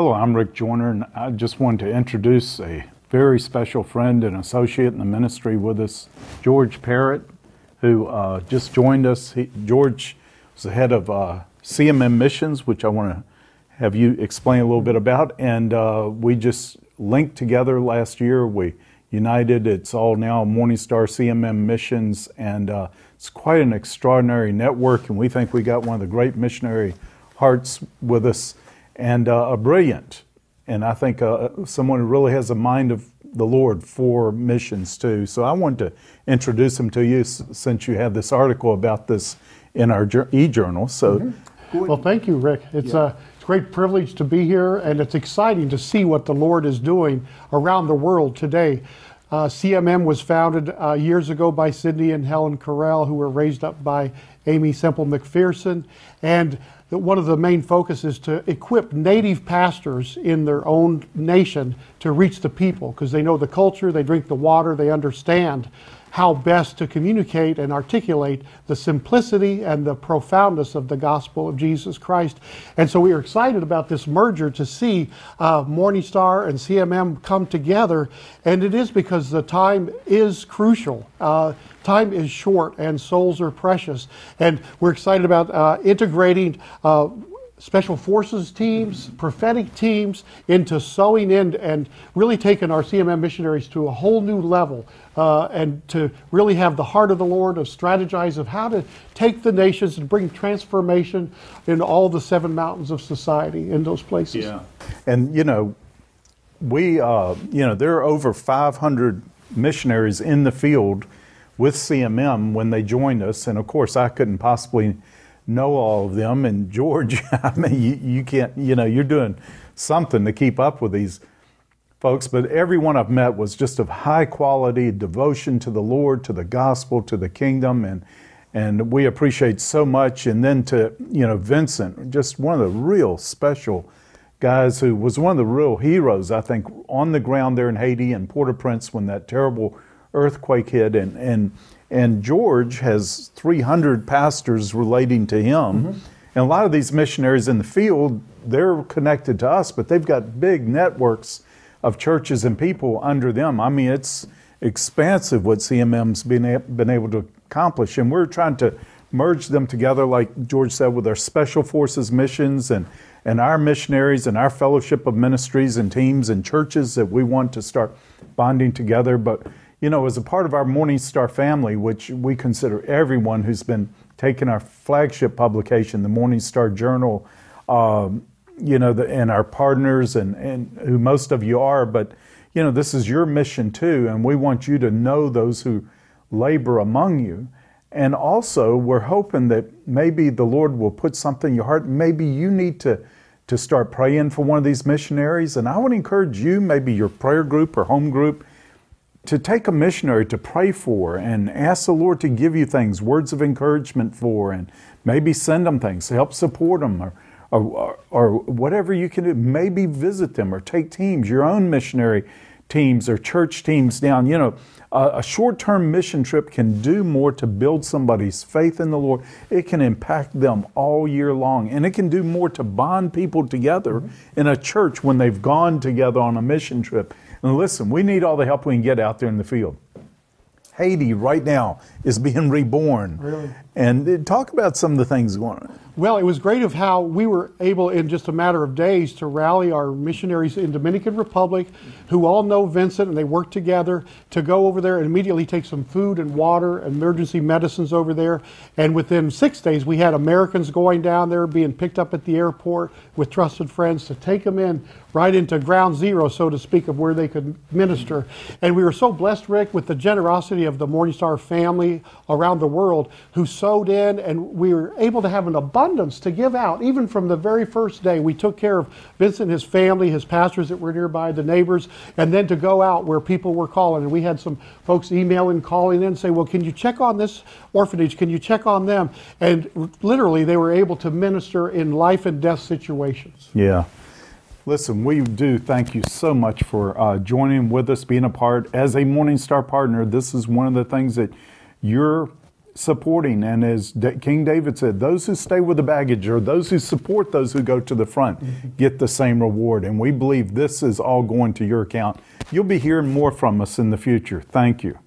Hello, I'm Rick Joyner, and I just wanted to introduce a very special friend and associate in the ministry with us, George Parrott, who just joined us. George was the head of CMM Missions, which I want to have you explain a little bit about, and we just linked together last year. We united. It's all now Morning Star CMM Missions, and it's quite an extraordinary network, and we think we got one of the great missionary hearts with us, and a brilliant, and I think someone who really has a mind of the Lord for missions too. So I wanted to introduce him to you since you have this article about this in our e-journal. So, Well, thank you, Rick. It's a great privilege to be here, and it's exciting to see what the Lord is doing around the world today. CMM was founded years ago by Cindy and Helen Carell, who were raised up by Amy Semple McPherson, and one of the main focus is to equip native pastors in their own nation to reach the people, because they know the culture, they drink the water, they understand how best to communicate and articulate the simplicity and the profoundness of the gospel of Jesus Christ. And so we are excited about this merger to see Morning Star and CMM come together, and it is because the time is crucial. Time is short and souls are precious, and we're excited about integrating special forces teams, prophetic teams into sowing in and really taking our CMM missionaries to a whole new level, and to really have the heart of the Lord, to strategize of how to take the nations and bring transformation in all the 7 mountains of society in those places. yeah, and we there are over 500 missionaries in the field with CMM when they joined us, and of course I couldn't possibly know all of them. And George, I mean, you can't, you're doing something to keep up with these folks, but everyone I've met was just of high quality devotion to the Lord, to the gospel, to the kingdom, and we appreciate so much. And then to, Vincent, just one of the real special guys who was one of the real heroes, I think, on the ground there in Haiti and Port-au-Prince when that terrible earthquake hit, and George has 300 pastors relating to him. And a lot of these missionaries in the field, they're connected to us, but they've got big networks of churches and people under them. I mean, it's expansive what CMM's been able to accomplish, and we're trying to merge them together, like George said, with our special forces missions and our missionaries and our fellowship of ministries and teams and churches that we want to start bonding together. But as a part of our Morning Star family, which we consider everyone who's been taking our flagship publication, the Morning Star Journal, and our partners, and who most of you are, but this is your mission too, and we want you to know those who labor among you. And also, we're hoping that maybe the Lord will put something in your heart. Maybe you need to start praying for one of these missionaries, and I would encourage you, maybe your prayer group or home group, to take a missionary to pray for and ask the Lord to give you things, words of encouragement for, and maybe send them things to help support them, or whatever you can do. Maybe visit them or take teams, your own missionary teams or church teams down. A short-term mission trip can do more to build somebody's faith in the Lord. It can impact them all year long, and it can do more to bond people together in a church when they've gone together on a mission trip. And listen, we need all the help we can get out there in the field. Haiti right now is being reborn. Really? And talk about some of the things going on. Well, it was great of how we were able in just a matter of days to rally our missionaries in Dominican Republic who all know Vincent, and they work together to go over there and immediately take some food and water and emergency medicines over there. And within 6 days, we had Americans going down there, being picked up at the airport with trusted friends to take them in right into ground zero, so to speak, of where they could minister. And we were so blessed, Rick, with the generosity of the Morning Star family around the world who sowed in, and we were able to have an abundance to give out. Even from the very first day, we took care of Vincent, his family, his pastors that were nearby, the neighbors, and then to go out where people were calling. And we had some folks emailing, calling in, say, well, can you check on this orphanage? Can you check on them? And literally, they were able to minister in life and death situations. Yeah. Listen, we do thank you so much for joining with us, being a part. As a Morning Star partner, this is one of the things that you're supporting. And as King David said, those who stay with the baggage, or those who support those who go to the front, get the same reward. And we believe this is all going to your account. You'll be hearing more from us in the future. Thank you.